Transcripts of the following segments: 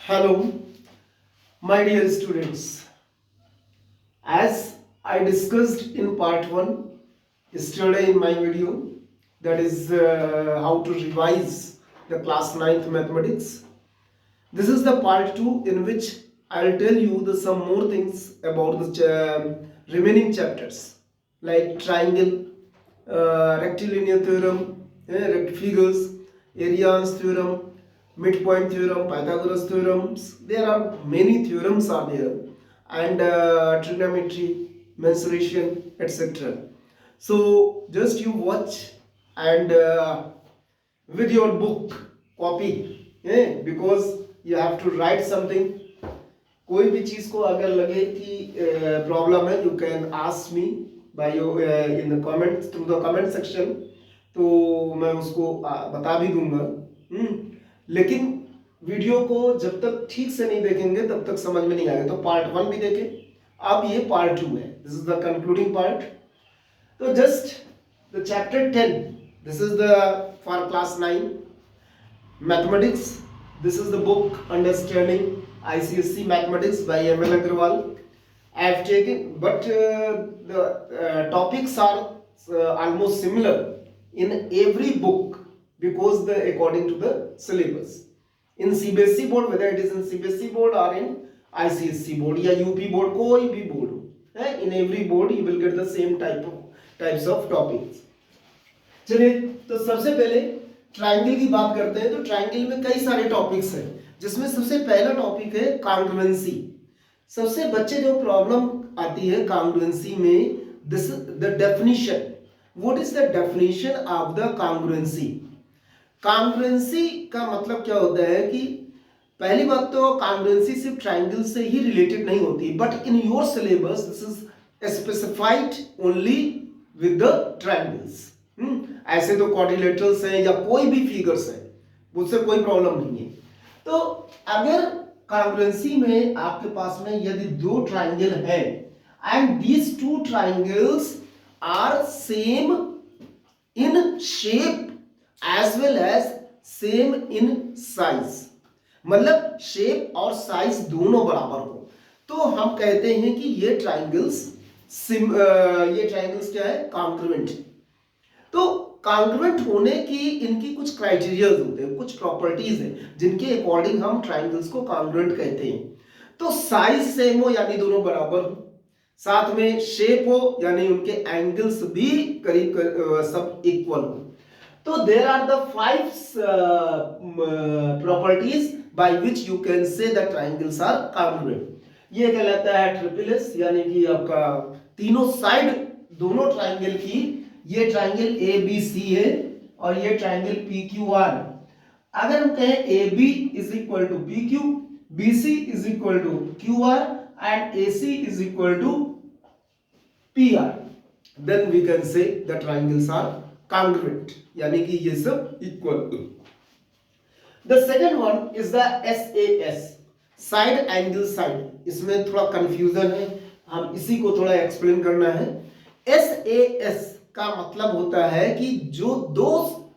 Hello, my dear students. As I discussed in part 1 yesterday in my video, that is how to revise the class 9th mathematics. This is the part 2 in which I'll tell you some more things about the remaining chapters like triangle, rectilinear theorem, rectfigures, Arian's theorem, midpoint theorem, Pythagoras theorems. There are many theorems are there, and trigonometry, mensuration, etc. So just you watch and with your book copy, because you have to write something. कोई भी चीज को अगर लगे कि problem है, you can ask me by in the comment through the comment section, तो मैं उसको बता भी दूंगा। लेकिन वीडियो को जब तक ठीक से नहीं देखेंगे तब तक समझ में नहीं आएगा। तो पार्ट 1 भी देखें, अब ये पार्ट 2 है, this is the concluding part. तो just the chapter 10, this is the for class 9 mathematics, this is the book Understanding ICSE Mathematics by ML Agrawal. I have taken, but the topics are almost similar in every book because the according to the syllabus. In CBSE board, whether it is in CBSE board or in ICSE board या UP board, कोई भी board हो, in every board you will get the same types of topics. चलिए, तो सबसे पहले triangle की बात करते हैं। तो ट्रायंगल में कई सारे टॉपिक्स हैं, जिसमें सबसे पहला टॉपिक है कांग्रुएंसी। सबसे बच्चे जो प्रॉब्लम आती है कांग्रुएंसी में, this the definition, what is the definition of the congruency. Congruency का मतलब क्या होता है कि पहली बात तो कांग्रुएंसी सिर्फ ट्रायंगल से ही रिलेटेड नहीं होती, but in your syllabus this is specified only with the triangles. ऐसे तो क्वाड्रिलेटरल्स हैं या कोई भी फिगर्स हैं, उससे कोई प्रॉब्लम नहीं है। तो अगर कांग्रुएंसी में आपके पास में यदि दो ट्रायंगल हैं and these two triangles are same in shape as well as same in size, मतलब शेप और साइज दोनों बराबर हो, तो हम कहते हैं कि ये ट्रायंगल्स क्या है, कांग्रुएंट। तो कांग्रुएंट होने की इनकी कुछ क्राइटेरियाज होते हैं, कुछ प्रॉपर्टीज हैं जिनके अकॉर्डिंग हम ट्रायंगल्स को कांग्रुएंट कहते हैं। तो साइज सेम हो यानी दोनों बराबर हो, साथ में शेप हो यानी उनके एंगल्स भी करीब सब इक्वल हो। तो there are the 5 properties by which you can say the triangles are congruent. ये कहलाता है ट्रिपल एस, यानी कि आपका तीनों साइड दोनों ट्रायंगल की, ये ट्रायंगल ए बी सी है और ये ट्रायंगल पी क्यू आर। अगर हम कहें A B is equal to P Q, B C is equal to Q R and A C is equal to P R, then we can say the triangles are congruent, यानी कि ये सब equal. The second one is the SAS, side angle side. इसमें थोड़ा confusion है, हम इसी को थोड़ा एक्सप्लेन करना है। SAS का मतलब होता है कि जो दो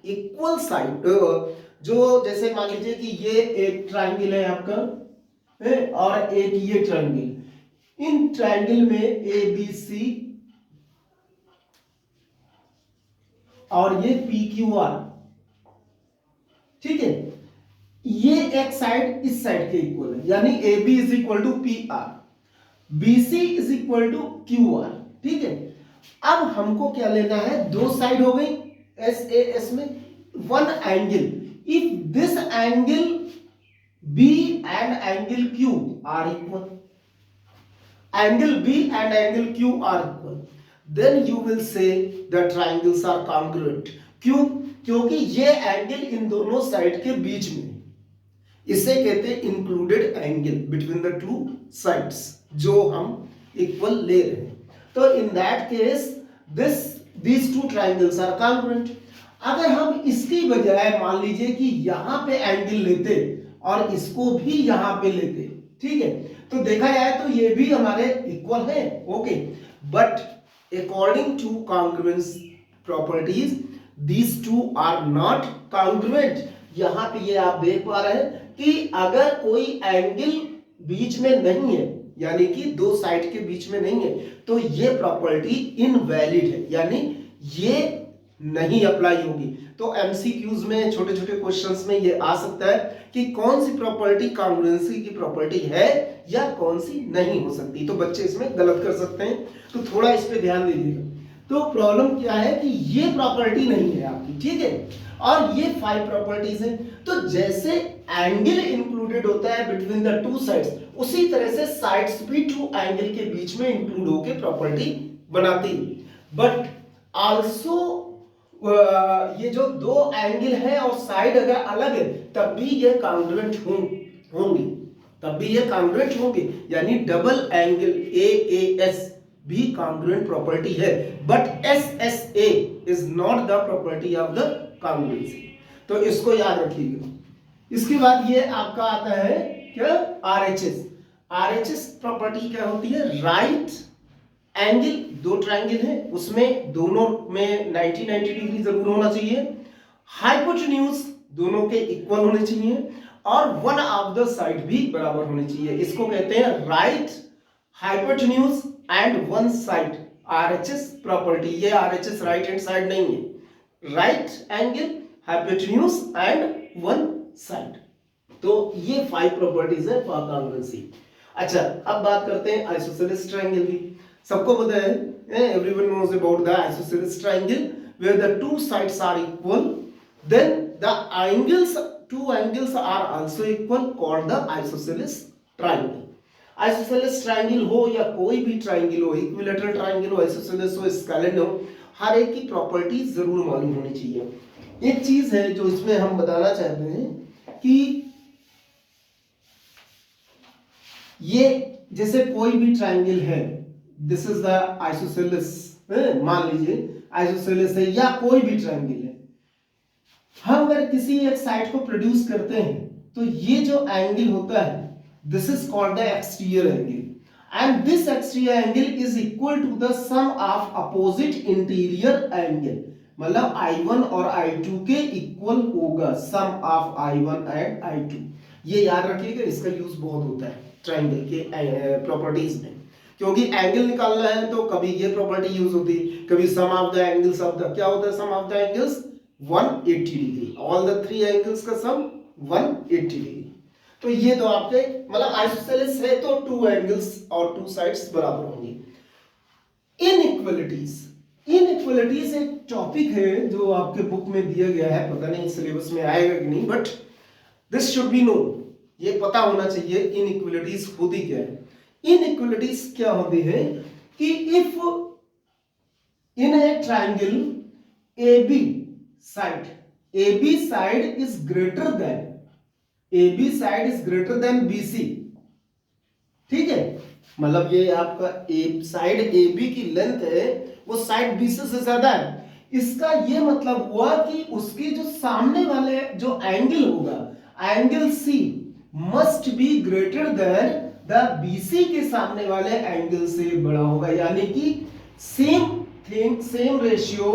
इक्वल साइड, जो जैसे मान लीजिए कि ये एक ट्रायंगल है आपका और एक ये ट्रायंगल, इन ट्रायंगल में ए बी सी और ये पी क्यू आर, ठीक है, ये एक साइड इस साइड के इक्वल है, यानी A B is equal to P R, B C is equal to Q R, ठीक है। अब हमको क्या लेना है, दो साइड हो गई SAS में, one angle, if this angle B and angle Q are equal, angle B and angle Q are equal, then you will say the triangles are congruent। क्यों? क्योंकि ये एंगल इन दोनों साइड के बीच में, इसे कहते हैं included angle between the two sides, जो हम इक्वल ले रहे हैं। तो in that case these two triangles are congruent। अगर हम इसकी बजाय मान लीजिए कि यहां पे एंगल लेते और इसको भी यहां पे लेते, ठीक है, तो देखा जाए तो ये भी हमारे इक्वल है, okay, but according to congruence properties these two are not congruent। यहाँ पे ये आप देख पा रहे हैं कि अगर कोई एंगल बीच में नहीं है, यानी कि दो साइड के बीच में नहीं है, तो ये प्रॉपर्टी इनवैलिड है, यानी ये नहीं अप्लाई होगी। तो एमसीक्यूज में छोटे छोटे क्वेश्चंस में ये आ सकता है कि कौन सी प्रॉपर्टी कांग्रुएंसी की प्रॉपर्टी है या कौन सी नहीं हो सकती, तो बच्चे इसमें गलत कर सकते हैं, तो थोड़ा इस पे ध्यान दीजिएगा। तो प्रॉब्लम क्या है कि ये प्रॉपर्टी नहीं है आपकी, ठीक है, और ये 5 प्रॉपर्टीज हैं। तो जैसे एंगल इंक्लूडेड होता है बिटवीन द टू साइड्स, उसी तरह से साइड्स भी टू एंगल के बीच में इंक्लूड होकर प्रॉपर्टी बनाती है। बट आल्सो ये जो दो एंगल है और साइड अगर अलग है तब भी ये कांग्रुएंट होंगी, तब भी ये कांग्रुएंट होंगे, यानी डबल एंगल AAS भी कांग्रुएंट प्रॉपर्टी है, but SSA is not the property of the congruency. तो इसको याद रखिएगा। इसके बाद ये आपका आता है क्या, RHS प्रॉपर्टी क्या होती है, राइट एंगल, दो ट्रायंगल है उसमें दोनों में 90 डिग्री जरूर होना चाहिए, हाइपोटेन्यूज दोनों के इक्वल होने चाहिए, और वन ऑफ द साइड भी बराबर होनी चाहिए। इसको कहते हैं right hypotenuse and one side, RHS property. ये RHS राइट हैंड साइड नहीं है, right angle, hypotenuse and one side. तो ये 5 प्रॉपर्टीज है फॉर कांग्रुएंसी। अच्छा, अब बात करते हैं आइसोसेलेस ट्रायंगल की। सबको पता है, everyone knows about the isosceles triangle where the two sides are equal, then the angles, two angles are also equal, called the isosceles triangle. Isosceles triangle हो या कोई भी ट्रायंगल हो, इक्विलैटरल ट्रायंगल हो, आइसोसेलेस हो, स्केलेन हो, हर एक की प्रॉपर्टी जरूर मालूम होनी चाहिए। एक चीज है जो इसमें हम बताना चाहते हैं कि ये जैसे कोई भी ट्रायंगल है, दिस इज द आइसोसेलेस, मान लीजिए आइसोसेलेस है या कोई भी ट्रायंगल है, हम अगर किसी एक साइड को प्रोड्यूस करते हैं तो ये जो एंगल होता है this is called the exterior angle, and this exterior angle is equal to the sum of opposite interior angle, मतलब I1 और I2 के इक्वल होगा, सम ऑफ I1 एंड I2। ये याद रखिएगा, इसका यूज बहुत होता है ट्रायंगल के प्रॉपर्टीज में, क्योंकि एंगल निकालना है तो कभी ये प्रॉपर्टी यूज होती है, कभी sum of the angles of the, क्या होता है sum of the angles 180 degree, all the 3 angles का सम 180 डिग्री। तो ये तो आपके मतलब आइसोसेलेस है तो 2 एंगल्स और 2 साइड्स बराबर होंगी। इनइक्वालिटीज एक टॉपिक है जो आपके बुक में दिया गया है, पता नहीं सिलेबस में आएगा कि नहीं, but this should be known, ये पता होना चाहिए इनइक्वालिटीज होती क्या है। इनइक्वालिटीज क्या होती है कि if in A triangle AB side is greater than BC, ठीक है, मतलब ये आपका साइड AB की लेंथ है वो साइड BC से ज्यादा है, इसका ये मतलब हुआ कि उसकी जो सामने वाले जो एंगल होगा, angle C must be greater than the BC के सामने वाले एंगल से बड़ा होगा, यानी कि same ratio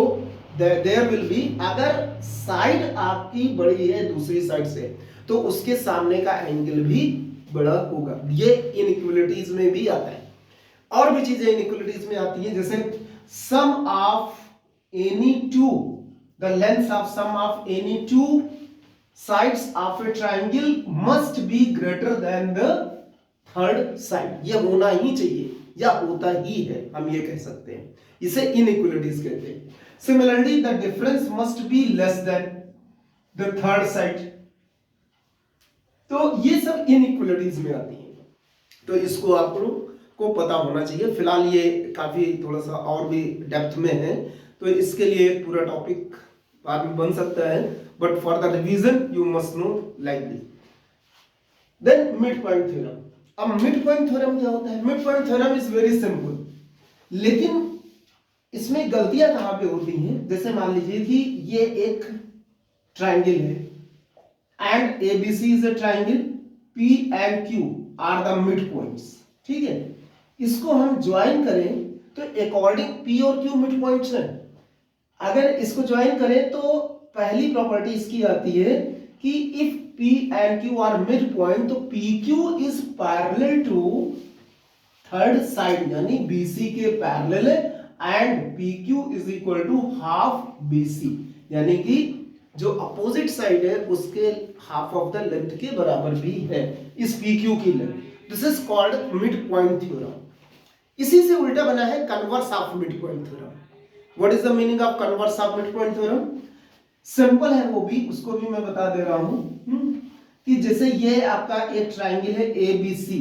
there will be. अगर साइड आपकी बड़ी है दूसरी साइड से तो उसके सामने का एंगल भी बड़ा होगा, ये इनइक्वालिटीज में भी आता है। और भी चीजें इनइक्वालिटीज में आती है, जैसे sum of any two, the length of sum of any two sides of a triangle must be greater than the third side, ये होना ही चाहिए या होता ही है, हम ये कह सकते हैं, इसे इनइक्वालिटीज कहते हैं। Similarly the difference must be less than the third side, तो ये सब इनइक्वालिटीज में आती है, तो इसको आप लोग को पता होना चाहिए। फिलहाल ये काफी थोड़ा सा और भी डेप्थ में है, तो इसके लिए पूरा टॉपिक बाद में बन सकता है, but for the revision you must know like this. Then mid point theorem. अब मिड पॉइंट थ्योरम क्या होता है? Mid point theorem is very simple, लेकिन इसमें गलतियां कहां पे होती हैं? जैसे मान लीजिए कि ये एक ट्रायंगल है and ABC is a triangle, P and Q are the mid points, ठीक है, इसको हम ज्वाइन करें तो अकॉर्डिंग P और Q मिड पॉइंट्स हैं। अगर इसको ज्वाइन करें तो पहली प्रॉपर्टी इसकी आती है कि if P and Q are mid point तो PQ is parallel to third side यानी BC के पैरेलल है and PQ is equal to half BC यानी कि जो अपोजिट साइड है उसके हाफ ऑफ द लेंथ के बराबर भी है इस PQ की length. This is called mid point theorem. इसी से उल्टा बना है converse of mid point theorem. What is the meaning of converse of mid point theorem? Simple है वो भी, उसको भी मैं बता दे रहा हूं कि जैसे ये आपका एक ट्राइंगल है ABC,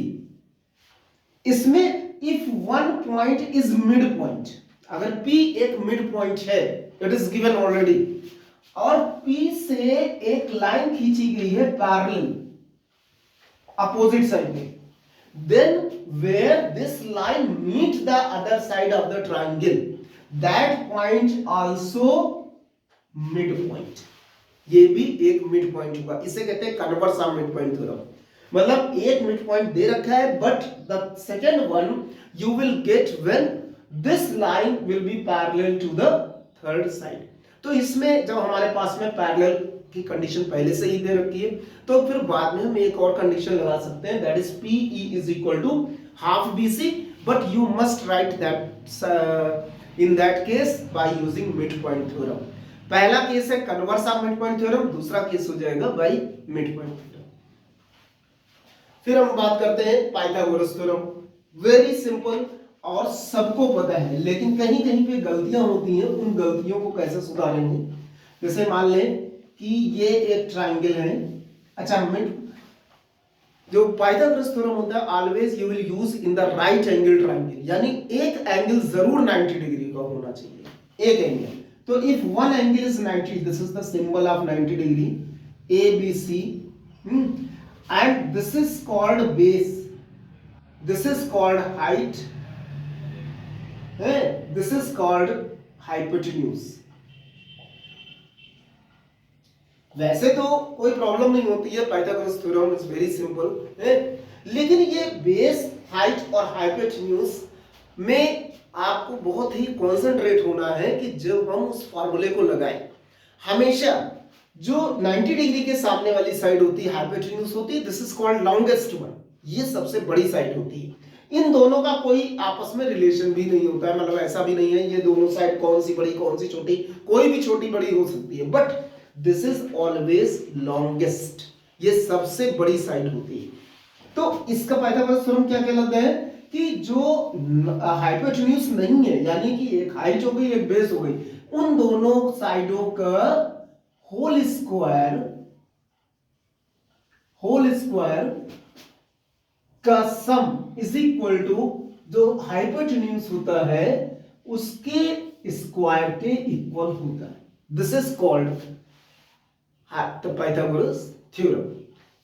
इसमें if one point is mid point, अगर P एक मिड पॉइंट है, इट इज गिवन ऑलरेडी, और P से एक लाइन खींची गई है पैरेलल अपोजिट साइड में, then where this line meet the other side of the triangle, that point also mid point. ये भी एक मिड पॉइंट होगा. इसे कहते हैं converse of mid point theorem. मतलब एक मिड पॉइंट दे रखा है but the second one you will get when this line will be parallel to the third side. तो इसमें जब हमारे पास में पैरेलल की कंडीशन पहले से ही दे रखी है तो फिर बाद में हम एक और कंडीशन लगा सकते हैं, that is PE is equal to half BC, but you must write that in that case by using mid point theorem. पहला केस है converse of mid point theorem, दूसरा केस हो जाएगा बाय मिड पॉइंट थ्योरम. फिर हम बात करते हैं पाइथागोरस थ्योरम. वेरी सिंपल और सबको पता है, लेकिन कहीं कहीं पे गलतियां होती हैं. उन गलतियों को कैसे सुधारेंगे? जैसे मान लें कि ये एक ट्राइंगल है. अच्छा, मिड जो पाइथागोरस थ्योरम होता है always you will use in the right angle triangle, यानी एक एंगल जरूर 90 डिग्री का होना चाहिए, एक एंगल. तो if one angle is 90, this is the symbol of 90 degree ABC, and this is called base, this is called height, this is called hypotenuse. वैसे तो कोई प्रॉब्लम नहीं होती है, Pythagoras theorem is very simple है, लेकिन ये बेस, हाइट और हाइपोटेन्यूज में आपको बहुत ही कॉन्सेंट्रेट होना है कि जब हम उस फॉर्मूले को लगाएं, हमेशा जो 90 डिग्री के सामने वाली साइड होती है हाइपोटेन्यूज होती है, this is called longest one, ये सबसे बड़ी साइड होती है. इन दोनों का कोई आपस में रिलेशन भी नहीं होता है, मतलब ऐसा भी नहीं है ये दोनों साइड कौन सी बड़ी कौन सी छोटी, कोई भी छोटी बड़ी हो सकती है, but this is always longest, ये सबसे बड़ी साइड होती है. तो इसका पाइथागोरस थ्योरम क्या कहलाता है कि जो हाइपोटेन्यूज नहीं है, यानी कि एक हाइट हो गई एक बेस हो गई, उन दोनों साइडों का होल स्क्वायर का सम इज इक्वल टू जो हाइपोटेन्यूज होता है उसके स्क्वायर के इक्वल होता है. This is called the Pythagoras theorem.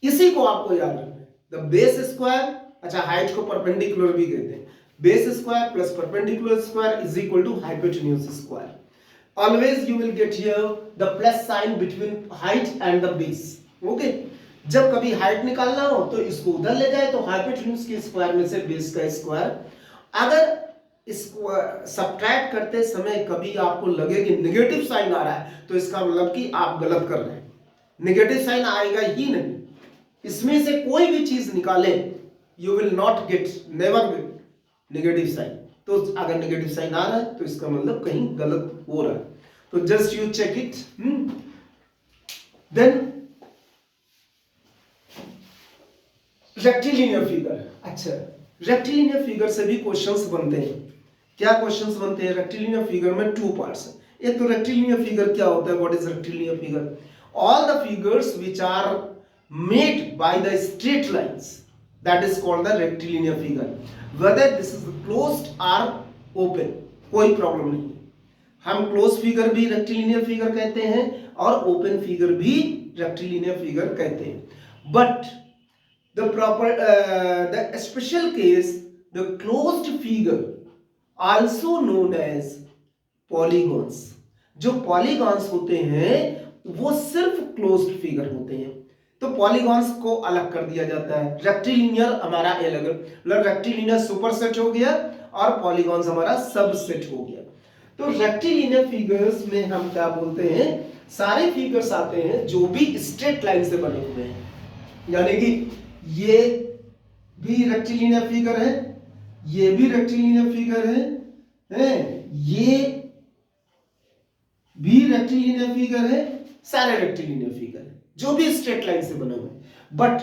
इसी को आपको याद रखना है. द बेस स्क्वायर, अच्छा हाइट को परपेंडिकुलर भी कहते हैं, base square plus perpendicular square is equal to hypotenuse square. Always you will get here the plus sign between height and the base. Okay, जब कभी हाइट निकालना हो तो इसको उधर ले जाए तो हाइपोटेन्यूज के स्क्वायर में से बेस का स्क्वायर. अगर इसको सब्ट्रैक्ट करते समय कभी आपको लगे कि नेगेटिव साइन आ रहा है तो इसका मतलब कि आप गलत कर रहे हैं, नेगेटिव साइन आएगा ही नहीं. इसमें से कोई भी चीज निकाले you will not get, never get negative sign. तो अगर नेगेटिव साइन आ रहा है तो इसका मतलब कहीं गलत हो रहा है. तो just you check it. Then rectilinear figure. अच्छा, रेक्टिलिनियर फिगर से भी क्वेश्चंस बनते हैं. क्या क्वेश्चंस बनते हैं? रेक्टिलिनियर फिगर में टू पार्ट्स है. एक तो रेक्टिलिनियर फिगर क्या होता है, what is rectilinear figure? All the figures which are made by the straight lines, that is called the rectilinear figure. Whether this is closed और ओपन, कोई problem नहीं है. हम क्लोज फिगर भी रेक्टिलिनियर फिगर कहते हैं और ओपन फिगर भी रेक्टिलिनियर फिगर कहते हैं. But the special case, the closed figure also known as polygons. जो polygons होते हैं वो सिर्फ closed figure होते हैं. तो polygons को अलग कर दिया जाता है. रेक्टिलिनियर हमारा अलग, मतलब रेक्टिलिनियर सुपरसेट हो गया और polygons हमारा सबसेट हो गया. तो रेक्टिलिनियर फिगर्स में हम क्या बोलते हैं, सारे फिगर्स आते हैं जो भी स्ट्रेट लाइन से बने हुए हैं, यानी कि ये भी रेक्टिलिनियर फिगर है, ये भी रेक्टिलिनियर फिगर है, ये भी रेक्टिलिनियर फिगर है, सारे रेक्टिलिनियर फिगर है जो भी स्ट्रेट लाइन से बने हुए हैं। But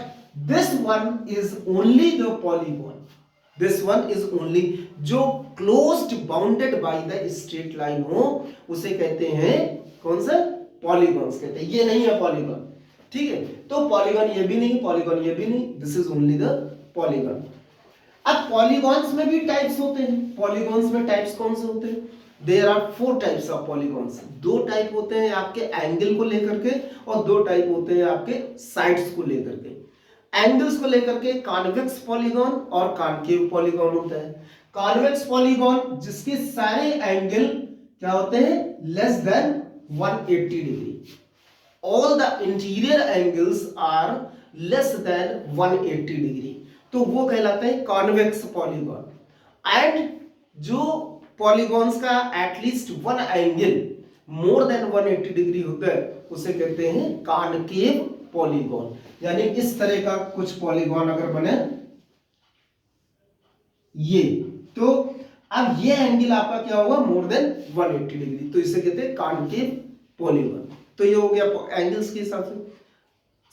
this one is only the polygon, this one is only, जो closed bounded by the straight line हो उसे कहते हैं कौन सा, पॉलीगॉन्स कहते हैं। ये नहीं है पॉलीगॉन, ठीक है। तो पॉलीगॉन ये भी नहीं, पॉलीगॉन ये भी नहीं, this is only the polygon. अब पॉलीगॉन्स में भी टाइप्स होते हैं, पॉलीगॉन्स में टाइप्स कौन से होते हैं, there are 4 types of polygons. 2 type होते हैं आपके एंगल को लेकर के और 2 टाइप होते हैं आपके साइड्स को लेकर के। एंगल्स को लेकर के कॉन्वेक्स पॉलीगॉन और कॉनकेव पॉलीगॉन होता है। कॉन्वेक्स पॉलीगॉन जिसके सारे एंगल क्या होते हैं, less than 180 degree, all the interior angles are less than 180 degree, तो वो कहलाते हैं कॉन्वेक्स पॉलीगॉन। एंड जो पॉलीगॉन्स का at least one angle more than 180 degree होता है उसे कहते हैं कॉनकेव पॉलीगॉन। यानी इस तरह का कुछ पॉलीगॉन अगर बने ये, तो अब ये एंगल आपका क्या होगा, मोर देन 180 डिग्री, तो इसे कहते हैं कॉनकेव पॉलीगॉन। तो ये हो गया एंगल्स के हिसाब से।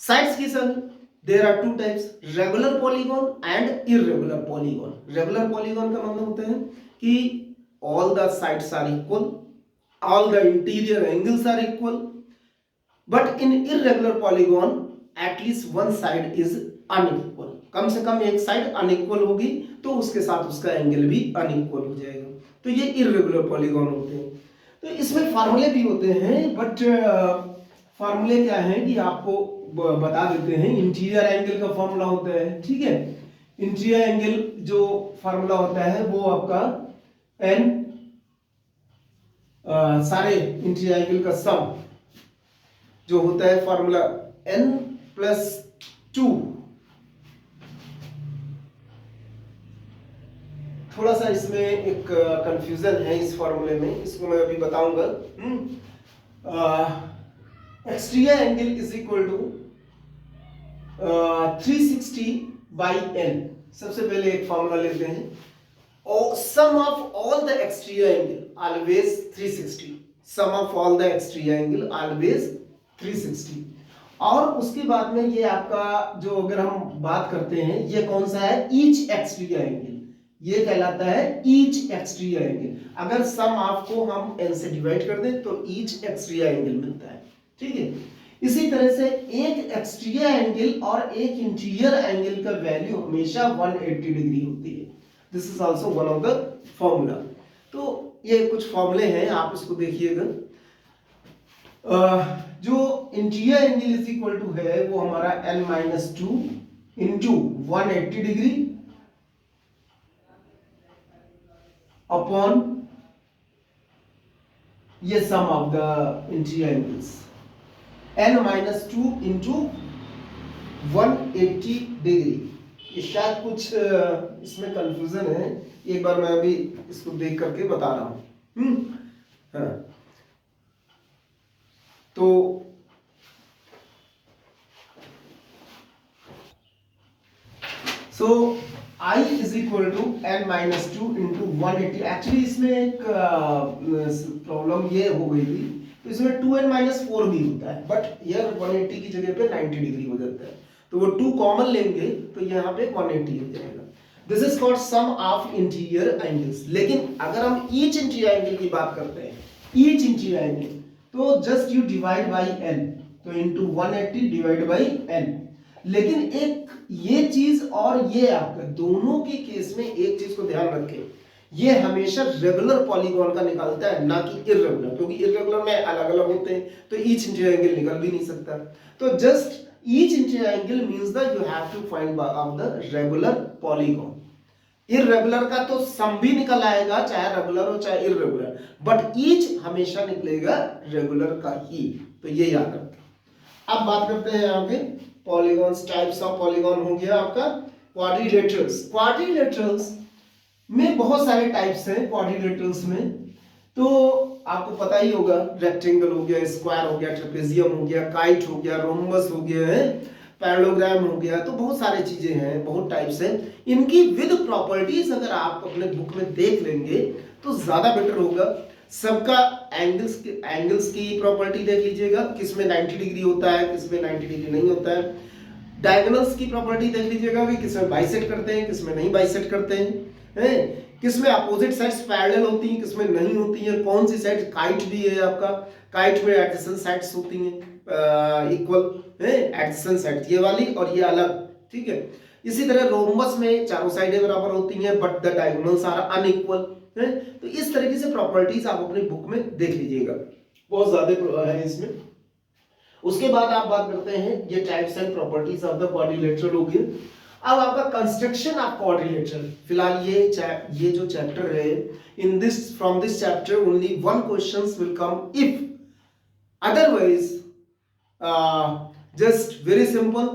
साइड्स के हिसाब से there are 2 types, regular polygon and irregular polygon. Regular polygon का मतलब होता है कि all the sides are equal, all the interior angles are equal, but in irregular polygon at least one side is unequal, कम से कम एक side unequal होगी तो उसके साथ उसका एंगल भी अनइक्वल हो जाएगा, तो ये इररेगुलर पॉलीगॉन होते हैं। तो इसमें फार्मूले भी होते हैं, बट फार्मूले क्या है कि आपको बता देते हैं। इंटीरियर एंगल का फार्मूला होता है, ठीक है। इंटीरियर एंगल जो फार्मूला होता है वो आपका n सारे इंटीरियर एंगल का सम जो होता है फार्मूला n+2। थोड़ा सा इसमें एक कंफ्यूजन है इस फार्मूले में, इसको मैं अभी बताऊंगा। Exterior angle is equal to 360/n। सबसे पहले एक फार्मूला लेते हैं, sum of all the exterior angle always 360, sum of all the exterior angle always 360। और उसके बाद में ये आपका जो अगर हम बात करते हैं ये कौन सा है, ईच एक्सटीरियर एंगल, ये कहलाता है ईच एक्सटीरियर एंगल। अगर सम आपको हम n से डिवाइड कर दें तो ईच एक्सटीरियर एंगल मिलता है, ठीक है। इसी तरह से एक एक्सटीरियर एंगल और एक इंटीरियर एंगल का वैल्यू हमेशा 180 डिग्री होती है। This is also one of the formula. तो ये कुछ फॉर्मूले हैं, आप इसको देखिएगा। जो interior angle is equal to है वो हमारा n-2 इंटू 180 डिग्री अपॉन ये sum of the interior angles, n-2 into 180 degree. ये शायद कुछ इसमें कंफ्यूजन है, एक बार मैं अभी इसको देख करके बता रहा हूं। हाँ, तो I is equal to n-2 into 180। एक्चुअली इसमें एक प्रॉब्लम ये हो गई थी, तो इसमें 2n-4 भी होता है, बट यार 180 की जगह पे 90 डिग्री हो जाता है, तो वो 2 कॉमन लेंगे तो यहाँ पे 180 हो जाएगा। This is called sum of interior angles. लेकिन अगर हम ईच इंटीरियर एंगल की बात करते हैं, ईच इंटीरियर एंगल, तो just you divide by n, तो इंटू 180 डिवाइड बाई n। लेकिन एक ये चीज और ये आपका दोनों के केस में एक चीज को ध्यान रखें, ये हमेशा रेगुलर पॉलीगॉन का निकालता है, ना कि इररेगुलर, क्योंकि इररेगुलर में अलग अलग होते हैं तो ईच इंटीरियर एंगल निकल भी नहीं सकता। तो just each interior angle means that you have to find of the regular polygon। irregular का तो सम भी निकल आएगा, चाहे रेगुलर हो चाहे इररेगुलर, बट ईच हमेशा निकलेगा रेगुलर का ही, तो ये याद रखें। अब बात करते हैं यहाँ पे पॉलीगॉन्स, टाइप्स ऑफ पॉलीगॉन हो गया आपका क्वाड्रिलेटरल्स। क्वाड्रिलेटरल्स में बहुत सारे टाइप्स हैं। क्वाड्रिलेटरल्स में तो आपको पता ही होगा, रेक्टेंगल हो गया, स्क्वायर हो गया, ट्रेपेजियम हो गया, काइट हो गया, रोम्बस हो गया है, पैरेललोग्राम हो गया, तो बहुत सारे चीजें हैं, बहुत टाइप्स हैं। इनकी विद प्रॉपर्टीज अगर आप अपने बुक में देख लेंगे तो ज्यादा बेटर होगा। सबका एंगल्स की प्रॉपर्टी देख लीजिएगा, किसमें 90 डिग्री होता है, किसमें 90 डिग्री नहीं होता है। डायगोनल्स की प्रॉपर्टी देख लीजिएगा कि किसमें बाइसेक्ट करते हैं, किसमें नहीं बाइसेक्ट करते हैं, किसमें अपोजिट साइड्स पैरेलल होती हैं, किसमें नहीं होती हैं, कौन सी साइड, काइट भी है आपका, काइट में एडजेसेंट साइड्स होती हैं इक्वल है, एडजेसेंट साइड ये वाली और ये अलग, ठीक है। इसी तरह रोम्बस में चारों साइडें बराबर होती हैं but the diagonals are unequal है। तो इस तरीके से प्रॉपर्टीज आप अपनी बुक में देख लीजिएगा, बहुत ज्यादा है इसमें। उसके बाद आप बात करते हैं ये types and properties of the quadrilateral हो गए। अब आपका कंस्ट्रक्शन ऑफ क्वाड्रिलेटरल, फिलहाल ये जो चैप्टर है, in this from this chapter only one questions will come if, otherwise just very simple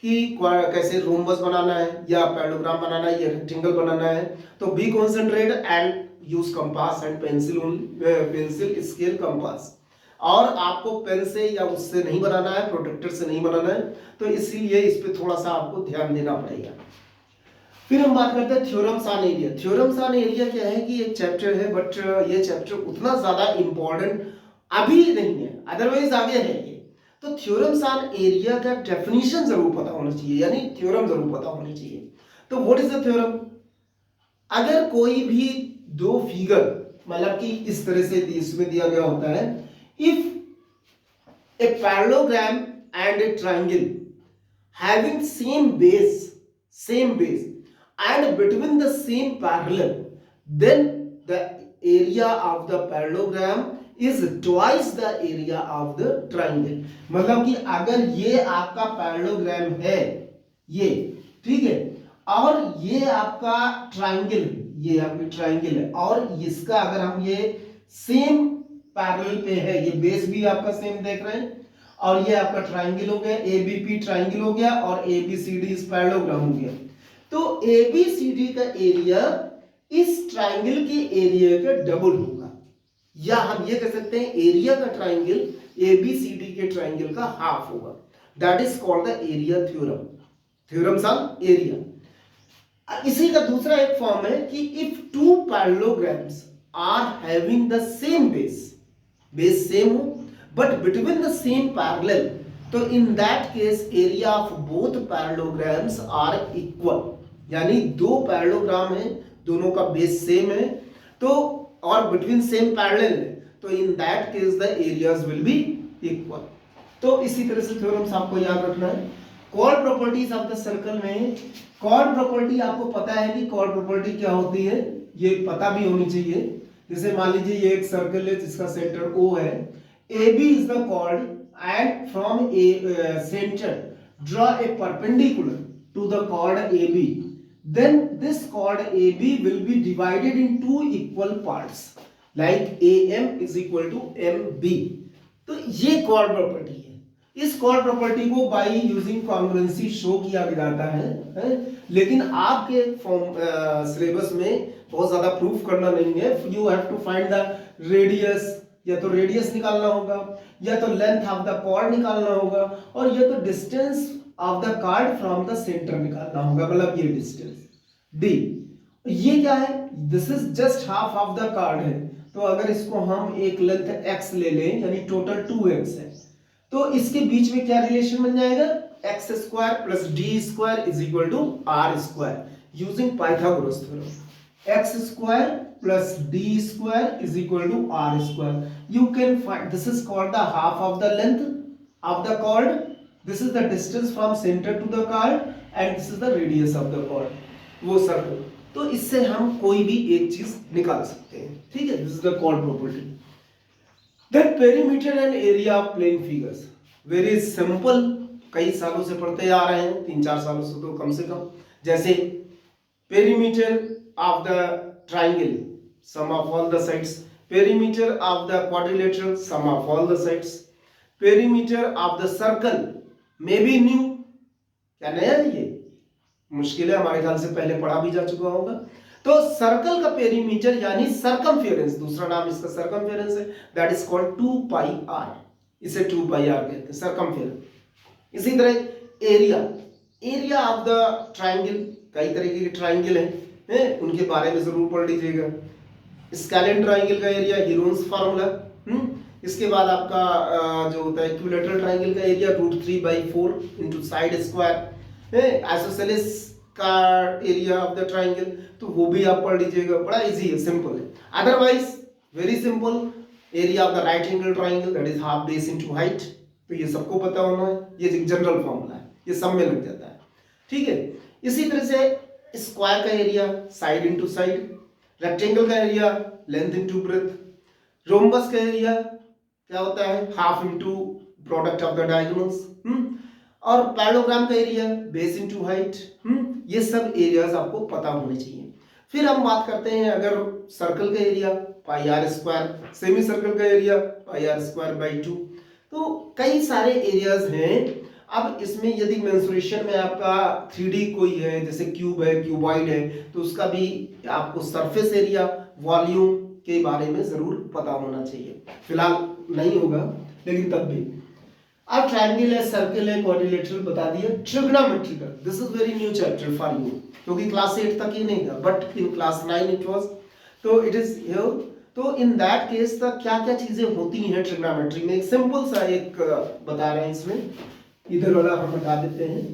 कि कैसे रोम्बस बनाना है या पैरेललोग्राम बनाना है या रेक्टेंगल बनाना है, तो be concentrate and use compass and pencil only, pencil scale compass. और आपको पेन से या उससे नहीं बनाना है, प्रोटेक्टर से नहीं बनाना है, तो इसीलिए इस पे थोड़ा सा आपको ध्यान देना पड़ेगा। फिर हम बात करते हैं theorems on area. Theorems on area क्या है कि एक चैप्टर है बट ये चैप्टर उतना ज्यादा इंपॉर्टेंट अभी नहीं है, अदरवाइज आगे है ये। तो थ्योरम्स ऑन एरिया का डेफिनेशन जरूर पता होना चाहिए, यानी थ्योरम जरूर पता होनी चाहिए। तो व्हाट इज द थ्योरम? अगर कोई भी दो फिगर, मतलब कि इस तरह से इसमें दिया गया होता है, if a parallelogram and a triangle having same base and between the same parallel, then the area of the parallelogram is twice the area of the triangle। मतलब कि अगर ये आपका पैरेललोग्राम है, ये ठीक है, और ये आपका ट्राइंगल, ये आपकी ट्राइंगल है, और इसका अगर हम ये सेम पैरेलल पे है, ये बेस भी आपका सेम देख रहे हैं, और ये आपका ट्राइंगल हो गया, एबीपी ट्राइंगल हो गया, और एबीसीडी इस पैरेललोग्राम हो गया। तो एबीसीडी का एरिया इस ट्राइंगल के एरिया का डबल होगा, या हम ये कह सकते हैं एरिया का ट्राइंगल एबीसीडी के ट्राइंगल का हाफ होगा। That is called the area theorem, theorems on area. इसी का दूसरा एक फॉर्म है कि if two parallelograms are having the same base same हो but between the same parallel, तो in that case area of both parallelograms are equal. यानी दो पैरेललोग्राम है, दोनों का बेस सेम है, तो और बिटवीन सेम पैरेलल है, तो in that case the areas will be equal. तो इसी तरह से थ्योरम्स आपको याद रखना है। Chord properties of the circle में, कॉर्ड प्रॉपर्टी आपको पता है कि कॉर्ड प्रॉपर्टी क्या होती है, ये पता भी होनी चाहिए। जैसे मान लीजिए ये एक सर्कल है जिसका सेंटर O है, AB is the chord and from a center draw a perpendicular to the chord AB, then this chord AB will be divided in two equal parts like AM is equal to MB। तो ये chord property है। इस chord property को by using congruency show किया जाता है, लेकिन आपके सिलेबस में बहुत ज्यादा प्रूफ करना नहीं है। You have to find the radius, या तो रेडियस निकालना होगा, या तो लेंथ ऑफ द कॉर्ड निकालना होगा, और या तो distance of the card from the centre निकालना होगा, मतलब ये डिस्टेंस d। ये क्या है? This is just half of the card है, तो अगर इसको हम एक लेंथ x ले लें, यानी टोटल 2x है, तो इसके बीच में क्या रिलेशन बन जाएगा? x square plus D square is equal to R square using Pythagoras theorem. x square plus d square is equal to r square. You can find, this is called the half of the length of the chord, this is the distance from center to the chord, and this is the radius of the chord, वो circle. तो इससे हम कोई भी एक चीज निकाल सकते हैं, ठीक है। This is the chord property. Then perimeter and area of plane figures, very simple, कई सालों से पढ़ते आ रहे हैं, 3-4 सालों से तो कम से कम। जैसे perimeter of the triangle, sum of all the sides, perimeter of the quadrilateral, sum of all the sides, perimeter of the circle may be new। क्या नया है ये? मुश्किल है, हमारे ख्याल से पहले पढ़ा भी जा चुका होगा। तो सर्कल का पेरीमीटर यानी सर्कमफेरेंस, दूसरा नाम इसका सर्कमफेरेंस है, that is called 2 pi R, इसे 2 पाई आर कहते हैं सर्कमफेरेंस। इसी तरह area, area of the triangle, कई तरीके के ट्राइंगल हैं, उनके बारे में जरूर पढ़ लीजिएगा। स्केलेन ट्राइंगल का एरिया हीरोन्स फार्मूला, इसके बाद आपका जो होता है इक्विलैटरल ट्राइंगल का area √3/4 into side square, isosceles का एरिया ऑफ द ट्राइंगल, तो वो भी आप पढ़ लीजिएगा, बड़ा इजी है, सिंपल है। Otherwise very simple, area of the right angle triangle that is half base into height, तो ये सबको पता होना है, ये जनरल फॉर्मूला है, ये सब में लग जाता है, ठीक है। इसी तरह से स्क्वायर का area side into side, rectangle का area length into breadth, rhombus का एरिया क्या होता है half into product of the diagonals, और पैरेललोग्राम का एरिया बेस इनटू हाइट, ये सब एरियाज आपको पता होने चाहिए। फिर हम बात करते हैं अगर सर्कल का area pi R square, semi circle का area pi R square by 2, तो कई सारे एरियाज हैं। अब इसमें यदि मेंसुरेशन में आपका 3D कोई है, जैसे क्यूब है, क्यूबॉइड है, तो उसका भी आपको सरफेस एरिया, वॉल्यूम के बारे में जरूर पता होना चाहिए। फिलहाल नहीं होगा लेकिन तब भी। अब ट्रायंगल है, सर्कल है, क्वाड्रिलेटरल बता दिया। Trigonometrical, this is very new chapter for you, क्योंकि क्लास 8 तक ही नहीं था, but in class 9 it was, तो इट इज हियर। तो इन दैट केस तक क्या क्या चीजें होती हैं ट्रिग्नोमेट्री में, एक सिंपल सा एक बता रहे हैं इसमें, इधर वाला हम हटा देते हैं।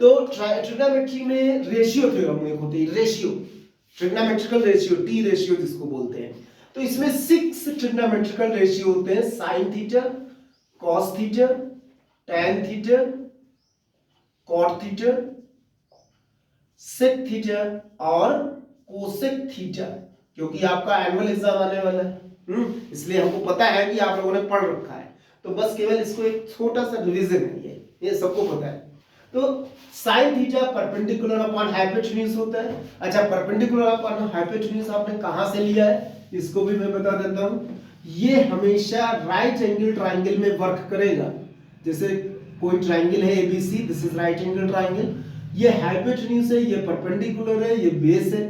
तो ट्रिग्नोमेट्री में रेशियो थ्योरम एक होती है, ratio, trigonometrical ratio, T ratio जिसको बोलते हैं। तो इसमें 6 ट्रिग्नोमेट्रिकल रेशियो होते हैं, sine theta, cos theta, tan theta, cot theta, sec theta और कोसेक थीटा, क्योंकि आपका एनुअल एग्जाम आने वाला है, इसलिए हमको पता है कि आप लोगों ने पढ़ रखा है, तो बस केवल इसको एक छोटा सा रिवीजन है, ये सबको पता है। तो sine theta perpendicular upon hypotenuse होता है। अच्छा, परपेंडिकुलर अपॉन हाइपोटेन्यूज आपने कहां से लिया है इसको भी मैं बता देता हूं। ये हमेशा राइट एंगल ट्राइंगल में वर्क करेगा। जैसे कोई ट्राइंगल है ABC, this is right angle triangle, ये हाइपोटेन्यूज है, ये परपेंडिकुलर है, ये बेस है,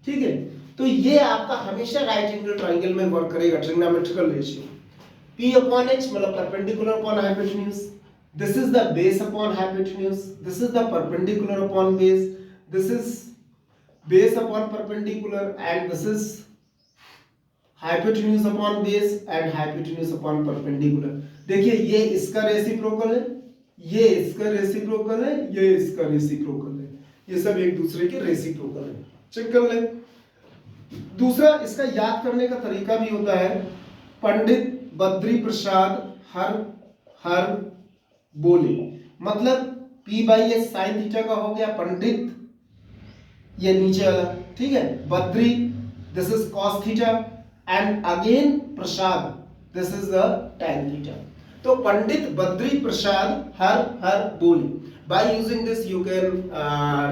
ठीक है। तो ये आपका हमेशा राइट एंगल ट्राइंगल में वर्क करेगा, trigonometrical ratio. P upon H मतलब perpendicular upon hypotenuse, this is the base upon hypotenuse, this is the perpendicular upon base, this is base upon perpendicular, and this is hypotenuse upon base and hypotenuse upon perpendicular। देखिए ये इसका reciprocal है, ये इसका reciprocal है, ये इसका reciprocal है, ये सब एक दूसरे के रेसिप्रोकल है, चेक कर ले। दूसरा इसका याद करने का तरीका भी होता है, पंडित बद्री प्रसाद हर बोले, मतलब P/S साइन थीटा का हो गया, पंडित ये नीचे वाला, ठीक है, Badri this is cos theta, and again Prasad this is the tan theta. तो पंडित बद्री प्रसाद हर बोले, by using this you can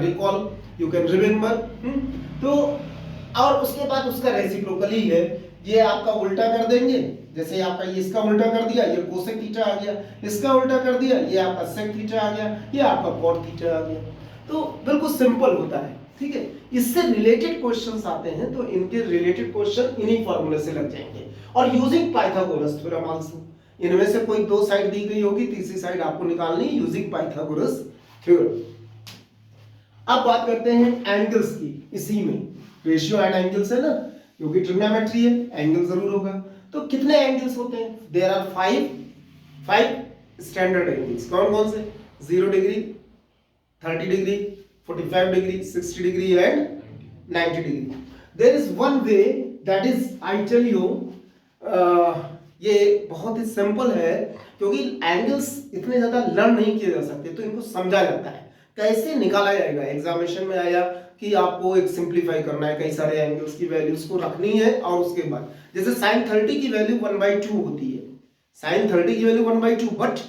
recall, you can remember. तो और उसके बाद उसका रेसिप्रोकल ही है, ये आपका उल्टा कर देंगे, जैसे आपका ये इसका उल्टा कर दिया, ये कोसेक थीटा आ गया, इसका उल्टा कर दिया, ये आपका सेक थीटा आ गया, ये आपका कॉट थीटा आ गया। तो बिल्कुल सिंपल होता है, ठीक है। इससे रिलेटेड क्वेश्चंस आते हैं, तो इनके रिलेटेड क्वेश्चन इन्हीं फॉर्मूले से लग जाएंगे। और यूजिंग पाइथागोरस थ्योरम आल्सो, इनमें से कोई 2 साइड दी गई होगी, तीसरी साइड आपको निकालनी है यूजिंग पाइथागोरस थ्योरम। अब बात करते हैं एंगल्स की, इसी में रेशियो एंड एंगल्स है ना, क्योंकि ट्रिग्नोमेट्री है, एंगल जरूर होगा। तो कितने एंगल्स होते हैं? There are 5 standard angles. कौन कौन से? 0 degree, 30 degree, 45 degree, 60 degree and 90 degree. There is one way, that is I tell you, ये बहुत ही सिंपल है, क्योंकि एंगल्स इतने ज्यादा लर्न नहीं किए जा सकते, तो इनको समझा जाता है। कैसे निकाला जाएगा? एग्जामिनेशन में आया कि आपको एक सिंप्लीफाई करना है, कई सारे एंगल्स की वैल्यूज को रखनी है, और उसके बाद जैसे sin 30 की वैल्यू 1/2 होती है, sin 30 की वैल्यू 1/2, बट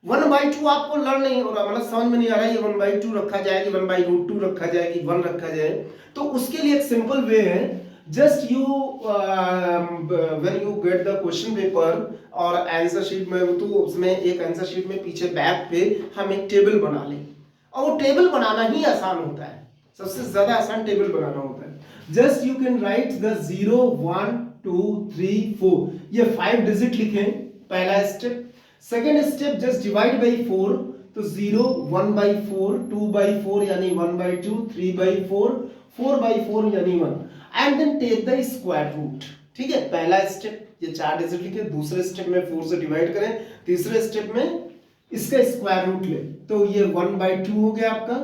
1/2 आपको लर्न नहीं हो रहा, मतलब समझ में नहीं आ रहा है ये 1/2 रखा जाएगी, 1/√2 रखा जाएगी, 1 रखा जाए, तो उसके लिए एक सिंपल वे है, just you when you get the question paper और आंसर शीट में, तो उसमें एक आंसर शीट में पीछे बैक पे हम एक टेबल बना लें, और वो टेबल बनाना ही आसान होता है, सबसे ज्यादा आसान टेबल बनाना होता है। Just you can write the 0 1 2 3 4, ये 5 डिजिट लिखें, पहला step. Second step just divide by 4, तो 0 1 बाई 4, 2 बाई 4 यानी 1 बाई 2, 3 बाई 4, 4 बाई 4 यानी 1, and then take the square root. ठीक है, पहला स्टेप ये 4 डिजिट लिखे, दूसरे स्टेप में 4 से डिवाइड करें, तीसरे स्टेप में इसका स्क्वायर रूट ले, तो ये 1 बाई 2 हो गया आपका,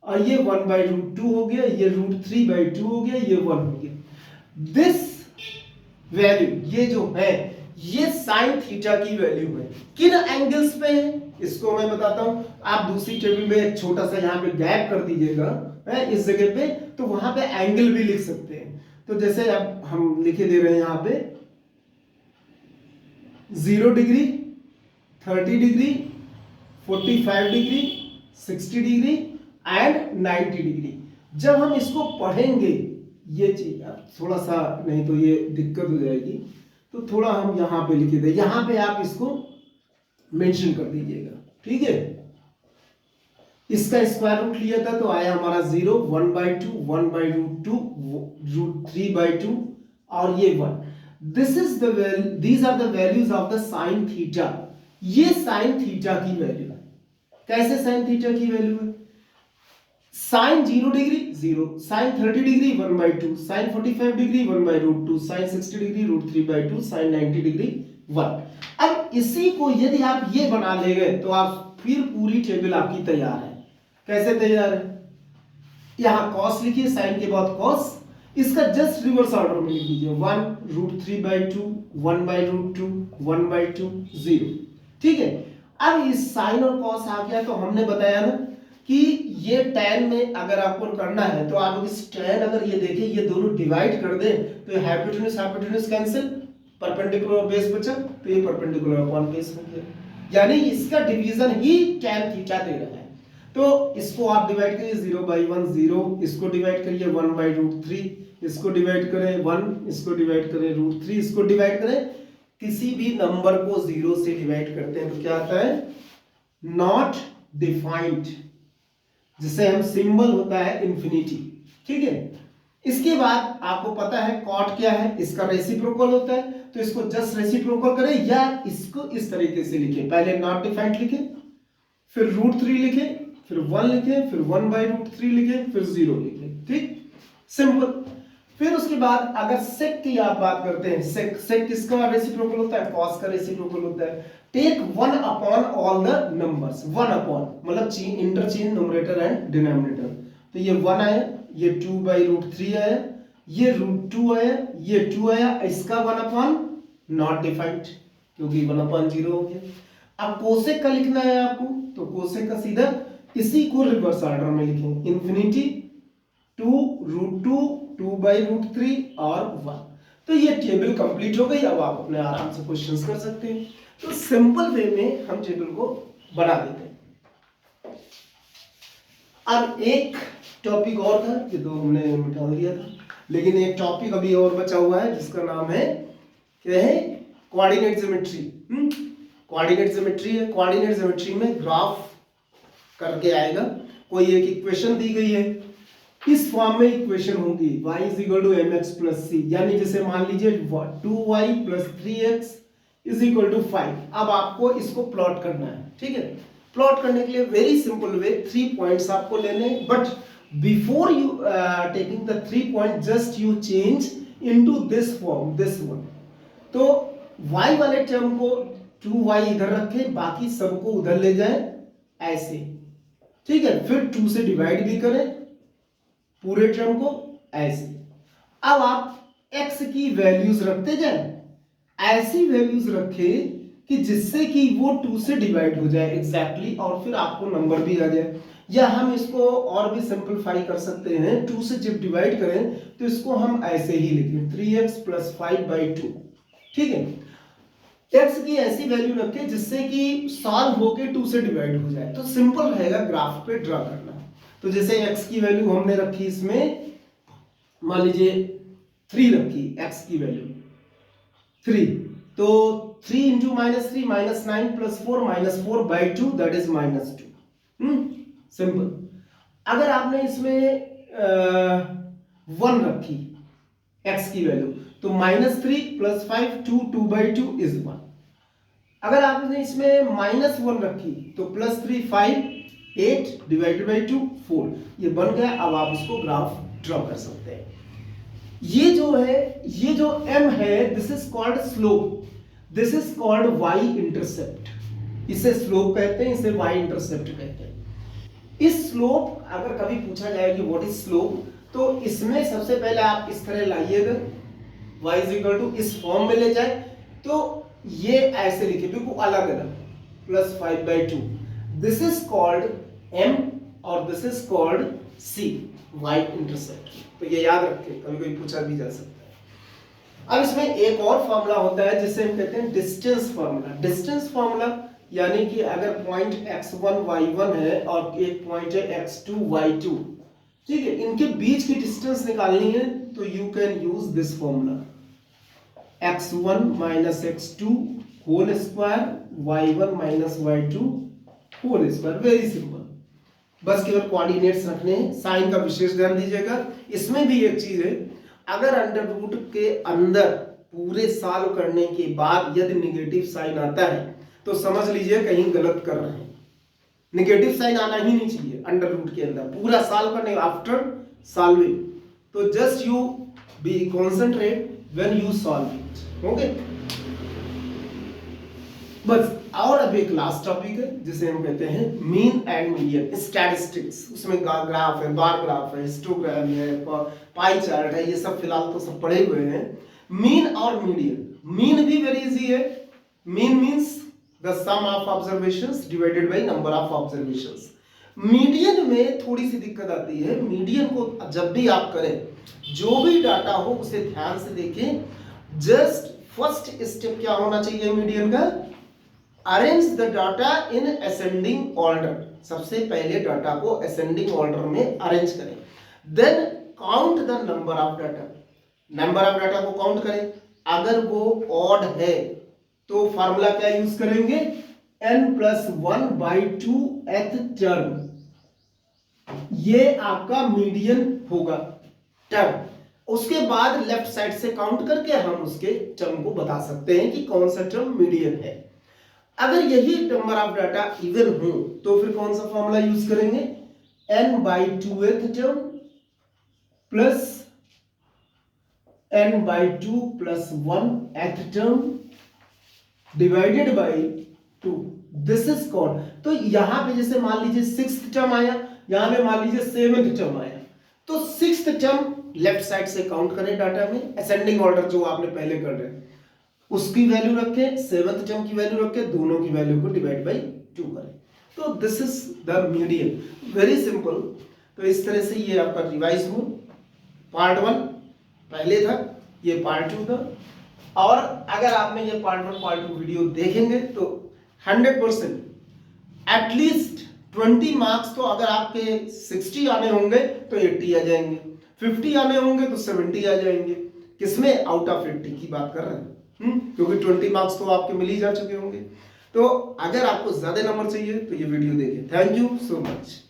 और ये 1 बाई रूट 2 हो गया, ये रूट 3 बाई 2 हो गया, ये 1 हो गया। दिस वैल्यू ये जो है ये साइन थीटा की वैल्यू है। किन एंगल्स पे है इसको मैं बताता हूं। आप दूसरी टेबल में एक छोटा सा यहाँ पे गैप कर दीजिएगा इस जगह पे, तो वहां पे एंगल भी लिख सकते हैं। तो जैसे अब हम लिखे दे रहे हैं यहाँ पे 0 degree, 30 degree, 45 degree, 60 degree and 90 degree. जब हम इसको पढ़ेंगे ये चीज, अब थोड़ा सा नहीं तो ये दिक्कत हो जाएगी, तो थोड़ा हम यहाँ पे लिखे दे, यहाँ पे आप इसको मेंशन कर दीजिएगा। ठीक है, इसका स्क्वायर रूट लिया था तो आया हमारा 0, 1 by 2, 1 by root 2, root 3 by 2 और ये 1। This is the value, these are the values of the sine theta. ये साइन थीटा की वैल्यू है। कैसे साइन थीटा की वैल्यू है? Sine 0 degree 0, sine 30 degree 1 by 2, sine 45 degree 1 by root 2, sine 60 degree root 3 by 2, sine 90 degree 1। अब इसी को यदि आप ये बना ले गए तो आप फिर पूरी टेबल आपकी तैयार है। कैसे तैयार है? यहां कॉस लिखिए, साइन के बाद कॉस, इसका जस्ट रिवर्स ऑर्डर में लिख दीजिए 1 root 3 by 2, 1 by root 2, 1 by 2, 0। ठीक है, अब इस साइन और कॉस आ गया तो हमने बताया ना कि ये tan में अगर आपको करना है तो आप इस tan अगर ये देखें ये दोनों डिवाइड कर दें तो hypotenuse hypotenuse cancel, perpendicular base बचा, तो ये परपेंडिकुलर अपॉन बेस हो गया, यानी इसका डिवीजन ही tan थीटा दे रहा है। तो इसको आप डिवाइड करिए 0 बाई 1 0, इसको डिवाइड करिए 1 बाई रूट 3, इसको डिवाइड करें 1, इसको डिवाइड करें रूट 3, इसको डिवाइड करें, किसी भी नंबर को 0 से डिवाइड करते हैं तो क्या आता है? नॉट डिफाइंड, जिसे हम सिंबल होता है इंफिनिटी। ठीक है, इसके बाद आपको पता है कॉट क्या है, इसका रेसिप्रोकल होता है, तो इसको जस्ट रेसिप्रोकल करें या इसको इस तरीके से लिखें, पहले नॉट डिफाइंड लिखें, फिर रूट 3 लिखें, फिर 1 लिखें, फिर 1 बाई रूट 3 लिखें, फिर 0 लिखें। ठीक, सिंपल। फिर उसके बाद अगर सेक की आप बात करते हैं, सेक सेक किसका रेसिप्रोकल होता है? कॉस का रेसिप्रोकल होता है। Take 1 upon all the numbers, 1 upon मतलब इंटरचेंज न्यूमरेटर एंड डिनोमिनेटर, तो ये 1 आया, ये 2 बाई रूट 3 आया, ये रूट 2 आया, ये 2 आया, इसका 1 अपॉन नॉट डिफाइंड क्योंकि 1 अपॉन 0 हो गया। अब कोसेक का लिखना है आपको, तो कोसेक का सीधा इसी को रिवर्स ऑर्डर में लिखें, इंफिनिटी 2 रूट 2, 2 बाई रूट 3 और 1। तो ये टेबल कंप्लीट हो गई। अब आप अपने आराम से क्वेश्चंस कर सकते हैं। तो सिंपल वे में हम टेबल को बना देते हैं। अब एक टॉपिक और था, ये तो हमने मिटा दिया था, लेकिन एक टॉपिक अभी और बचा हुआ है जिसका नाम है क्या है? Coordinate geometry. कोऑर्डिनेट ज्योमेट्री है। कोऑर्डिनेट ज्योमेट्री में ग्राफ करके आएगा, कोई एक इक्वेशन दी गई है, इस फॉर्म में इक्वेशन होगी y is equal to mx plus c, यानी जैसे मान लीजिए 2y plus 3x is equal to 5। अब आपको इसको प्लॉट करना है। ठीक है, प्लॉट करने के लिए वेरी सिंपल वे, 3 पॉइंट्स आपको लेने, but before you taking the 3 point just you change into this form, this one. तो y वाले टर्म को 2y इधर रखें, बाकी सबको उधर ले जाएं ऐसे। ठीक है, फिर 2 से डिवाइड भी करें पूरे टर्म को ऐसे। अब आप x की वैल्यूज रखते जाएं, ऐसी वैल्यूज रखें कि जिससे कि वो 2 से डिवाइड हो जाए एग्जैक्टली, और फिर आपको नंबर भी आ जाए। या हम इसको और भी सिंपलीफाई कर सकते हैं, 2 से जब डिवाइड करें तो इसको हम ऐसे ही लिखें 3x प्लस 5 बाई 2। ठीक है, x की ऐसी वैल्यू रखें जिससे कि सॉल्व होके 2 से डिवाइड हो जाए, तो सिंपल रहेगा ग्राफ पे ड्रा करना। तो जैसे x की वैल्यू हमने रखी इसमें, मान लीजिए 3 रखी, x की वैल्यू 3, तो 3 into minus 3 minus 9 plus 4 minus 4 by 2 that is minus 2। Simple. अगर आपने इसमें 1 रखी x की वैल्यू, तो -3 + 5 2/2 इज 1। अगर आपने इसमें -1 रखी तो +3 5 8 /2 4, ये बन गया। अब आप इसको ग्राफ ड्रॉ कर सकते हैं। ये जो है, ये जो m है, this is called slope, this is called y intercept. इसे स्लोप कहते हैं, इसे y इंटरसेप्ट कहते हैं। इस स्लोप अगर कभी पूछा जाए कि व्हाट इज स्लोप, तो इसमें सबसे पहले आप इस तरह लाइएगा, y = इस फॉर्म में ले जाए तो ये ऐसे लिखे बिल्कुल अलग अलग, +5/2। दिस इज कॉल्ड m और this is called c, y intercept. तो ये याद रखें, कभी कभी पूछा भी जा सकता है। अब इसमें एक और फॉर्मूला होता है जिसे हम कहते हैं डिस्टेंस फॉर्मूला। डिस्टेंस फॉर्मूला यानी कि अगर पॉइंट x1 y1 है और एक पॉइंट है x2 y2, ठीक है, इनके बीच की डिस्टेंस निकालनी है तो you can use this formula, x1 - x2 whole square y1 - y2 whole square. Very simple, बस केवल कोऑर्डिनेट्स रखने हैं। साइन का विशेष ध्यान दीजिएगा। इसमें भी एक चीज है, अगर अंडर रूट के अंदर पूरे सॉल्व करने के बाद यदि निगेटिव साइन आता है तो समझ लीजिए कहीं गलत कर रहे हैं। निगेटिव साइन आना ही नहीं चाहिए अंडर रूट के अंदर पूरा सॉल्व करने आफ्टर सॉल्विंग। तो just you be concentrate when you solve it, okay. बस, और अब एक लास्ट टॉपिक है जिसे हम कहते हैं मीन एंड मीडियन स्टैटिस्टिक्स। उसमें ग्राफ है, बार ग्राफ है, हिस्टोग्राम है, पाई चार्ट है, ये सब फिलहाल तो सब पढ़े हुए हैं। मीन और मीडियन, मीन भी वेरी इजी है। Mean means the sum of observations divided by number of observations. Median में थोड़ी सी दिक्कत आती है। मीडियन को जब भी आप करें, जो भी डाटा हो उसे ध्यान से देखें। जस्ट फर्स्ट स्टेप क्या होना चाहिए मीडियन का, arrange the data in ascending order. सबसे पहले डाटा को असेंडिंग ऑर्डर में अरेंज करें। Then count the number of data, number of data को काउंट करें। अगर वो ऑड है तो फार्मूला क्या यूज करेंगे, n+1/2 th टर्म, ये आपका मीडियन होगा टर्म। उसके बाद लेफ्ट साइड से काउंट करके हम उसके टर्म को बता सकते हैं कि कौन सा टर्म मीडियन है। अगर यही नंबर ऑफ डाटा इवन हो तो फिर कौन सा फॉर्मूला यूज करेंगे, n/2th term plus n/2 + 1th term divided by 2। This is called, तो यहां पे जैसे मान लीजिए 6th टर्म आया, यहां पे मान लीजिए 7th टर्म आया, तो 6th टर्म लेफ्ट साइड से काउंट करें डाटा में, असेंडिंग ऑर्डर जो आपने पहले कर रहे हैं उसकी वैल्यू रखें, 7th टर्म की वैल्यू रखें, दोनों की वैल्यू को डिवाइड बाय 2 करें। तो this is the median, very simple. तो इस तरह से ये आपका रिवाइज हो। पार्ट 1 पहले था, ये पार्ट 2 था। और अगर आपने ये पार्ट 1 पार्ट 2 वीडियो देखेंगे तो 100% एटलीस्ट 20 मार्क्स तो अगर आपके 60 आने होंगे तो 80 आ जाएंगे, 50 आने होंगे तो 70 आ जाएंगे। किसमें, आउट ऑफ 80 की बात कर रहे हैं, क्योंकि 20 मार्क्स तो आपके मिल ही जा चुके होंगे। तो अगर आपको ज्यादा नंबर चाहिए तो ये वीडियो देखिए। Thank you so much.